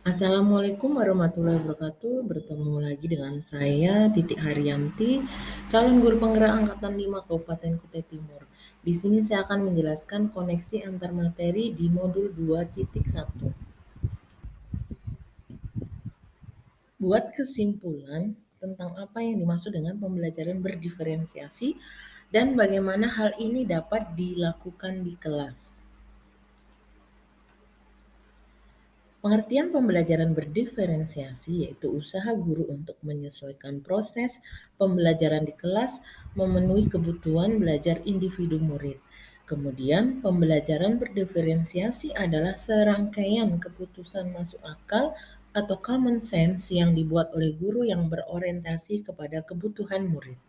Assalamualaikum warahmatullahi wabarakatuh. Bertemu lagi dengan saya Titik Haryanti, calon guru penggerak angkatan 5 Kabupaten Kutai Timur. Di sini saya akan menjelaskan koneksi antar materi di modul 2.1. Buat kesimpulan tentang apa yang dimaksud dengan pembelajaran berdiferensiasi dan bagaimana hal ini dapat dilakukan di kelas. Pengertian pembelajaran berdiferensiasi yaitu usaha guru untuk menyesuaikan proses pembelajaran di kelas memenuhi kebutuhan belajar individu murid. Kemudian, pembelajaran berdiferensiasi adalah serangkaian keputusan masuk akal atau common sense yang dibuat oleh guru yang berorientasi kepada kebutuhan murid.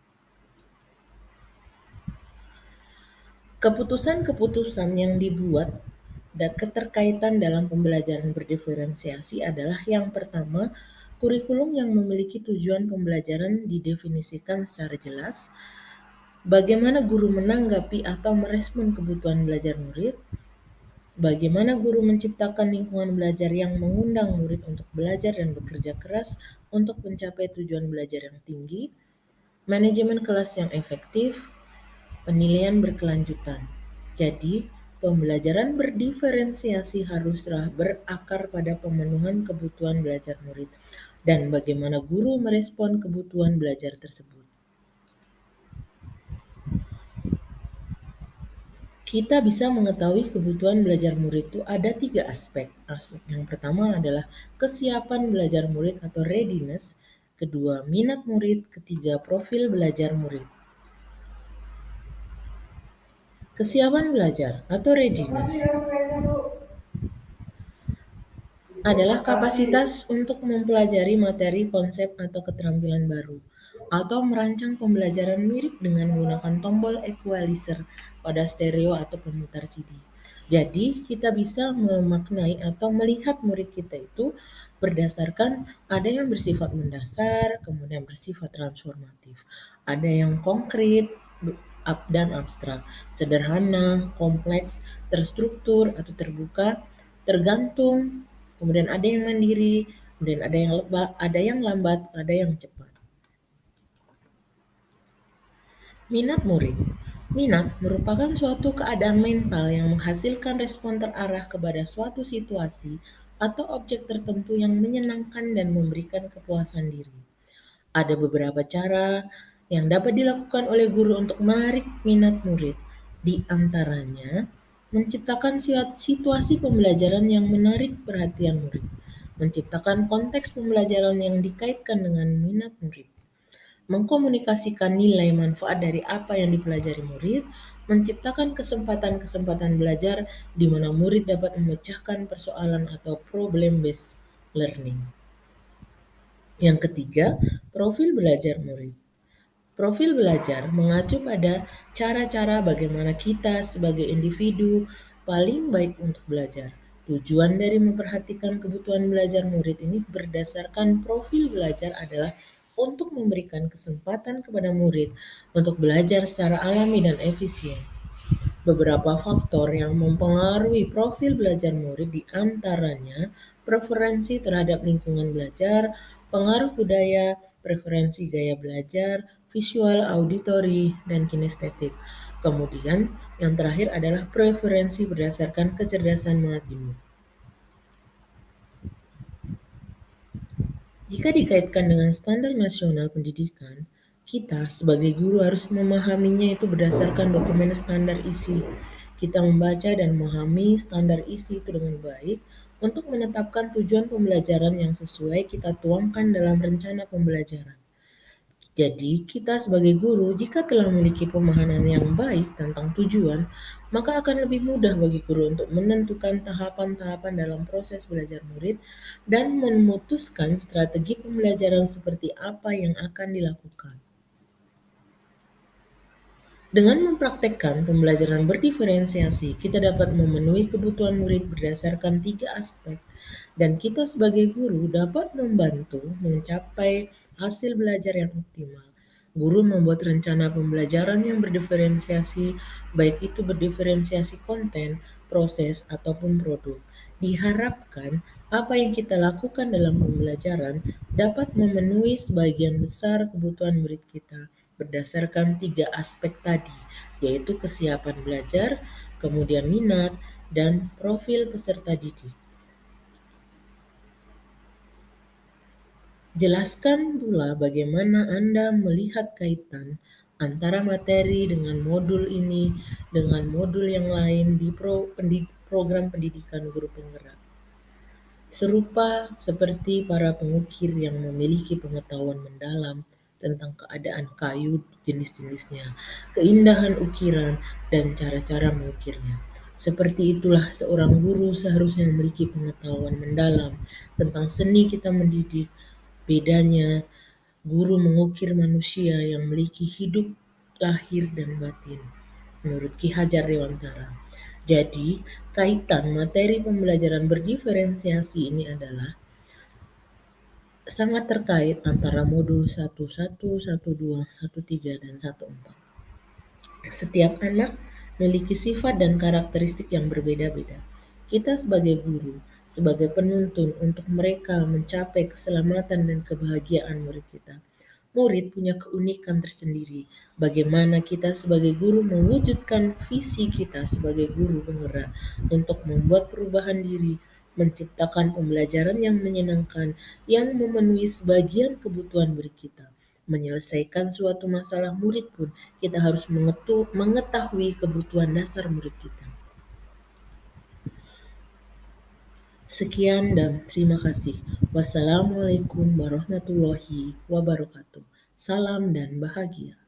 Keputusan-keputusan yang dibuat dan keterkaitan dalam pembelajaran berdiferensiasi adalah yang pertama, kurikulum yang memiliki tujuan pembelajaran didefinisikan secara jelas, bagaimana guru menanggapi atau merespon kebutuhan belajar murid, bagaimana guru menciptakan lingkungan belajar yang mengundang murid untuk belajar dan bekerja keras untuk mencapai tujuan belajar yang tinggi, manajemen kelas yang efektif, penilaian berkelanjutan. Jadi, pembelajaran berdiferensiasi haruslah berakar pada pemenuhan kebutuhan belajar murid dan bagaimana guru merespon kebutuhan belajar tersebut. Kita bisa mengetahui kebutuhan belajar murid itu ada 3 aspek. Aspek yang pertama adalah kesiapan belajar murid atau readiness, kedua minat murid, ketiga profil belajar murid. Kesiapan belajar atau readiness adalah kapasitas untuk mempelajari materi, konsep, atau keterampilan baru, atau merancang pembelajaran mirip dengan menggunakan tombol equalizer pada stereo atau pemutar CD. Jadi, kita bisa memaknai atau melihat murid kita itu berdasarkan ada yang bersifat mendasar, kemudian bersifat transformatif. Ada yang konkret, dan abstrak, sederhana, kompleks, terstruktur atau terbuka, tergantung, kemudian ada yang mandiri, kemudian ada yang lambat, ada yang cepat. Minat murid. Minat merupakan suatu keadaan mental yang menghasilkan respon terarah kepada suatu situasi atau objek tertentu yang menyenangkan dan memberikan kepuasan diri. Ada beberapa cara yang dapat dilakukan oleh guru untuk menarik minat murid. Di antaranya, menciptakan situasi pembelajaran yang menarik perhatian murid, menciptakan konteks pembelajaran yang dikaitkan dengan minat murid, mengkomunikasikan nilai manfaat dari apa yang dipelajari murid, menciptakan kesempatan-kesempatan belajar di mana murid dapat memecahkan persoalan atau problem-based learning. Yang ketiga, profil belajar murid. Profil belajar mengacu pada cara-cara bagaimana kita sebagai individu paling baik untuk belajar. Tujuan dari memperhatikan kebutuhan belajar murid ini berdasarkan profil belajar adalah untuk memberikan kesempatan kepada murid untuk belajar secara alami dan efisien. Beberapa faktor yang mempengaruhi profil belajar murid di antaranya preferensi terhadap lingkungan belajar, pengaruh budaya, preferensi gaya belajar, visual, auditori, dan kinestetik. Kemudian, yang terakhir adalah preferensi berdasarkan kecerdasan mengertimu. Jika dikaitkan dengan standar nasional pendidikan, kita sebagai guru harus memahaminya itu berdasarkan dokumen standar isi. Kita membaca dan memahami standar isi itu dengan baik untuk menetapkan tujuan pembelajaran yang sesuai kita tuangkan dalam rencana pembelajaran. Jadi, kita sebagai guru, jika telah memiliki pemahaman yang baik tentang tujuan, maka akan lebih mudah bagi guru untuk menentukan tahapan-tahapan dalam proses belajar murid dan memutuskan strategi pembelajaran seperti apa yang akan dilakukan. Dengan mempraktekkan pembelajaran berdiferensiasi, kita dapat memenuhi kebutuhan murid berdasarkan 3 aspek, dan kita sebagai guru dapat membantu mencapai hasil belajar yang optimal. Guru membuat rencana pembelajaran yang berdiferensiasi, baik itu berdiferensiasi konten, proses, ataupun produk. Diharapkan apa yang kita lakukan dalam pembelajaran dapat memenuhi sebagian besar kebutuhan murid kita berdasarkan 3 aspek tadi, yaitu kesiapan belajar, kemudian minat, dan profil peserta didik. Jelaskan pula bagaimana Anda melihat kaitan antara materi dengan modul ini dengan modul yang lain di program pendidikan guru penggerak. Serupa seperti para pengukir yang memiliki pengetahuan mendalam tentang keadaan kayu jenis-jenisnya, keindahan ukiran, dan cara-cara mengukirnya. Seperti itulah seorang guru seharusnya memiliki pengetahuan mendalam tentang seni kita mendidik. Bedanya guru mengukir manusia yang memiliki hidup lahir dan batin, menurut Ki Hajar Dewantara. Jadi, kaitan materi pembelajaran berdiferensiasi ini adalah sangat terkait antara modul 11, 12, 13, dan 14. Setiap anak memiliki sifat dan karakteristik yang berbeda-beda. Kita sebagai guru, sebagai penuntun untuk mereka mencapai keselamatan dan kebahagiaan murid kita. Murid punya keunikan tersendiri. Bagaimana kita sebagai guru mewujudkan visi kita sebagai guru penggerak untuk membuat perubahan diri, menciptakan pembelajaran yang menyenangkan, yang memenuhi sebagian kebutuhan murid kita. Menyelesaikan suatu masalah murid pun, kita harus mengetahui kebutuhan dasar murid kita. Sekian dan terima kasih. Wassalamualaikum warahmatullahi wabarakatuh. Salam dan bahagia.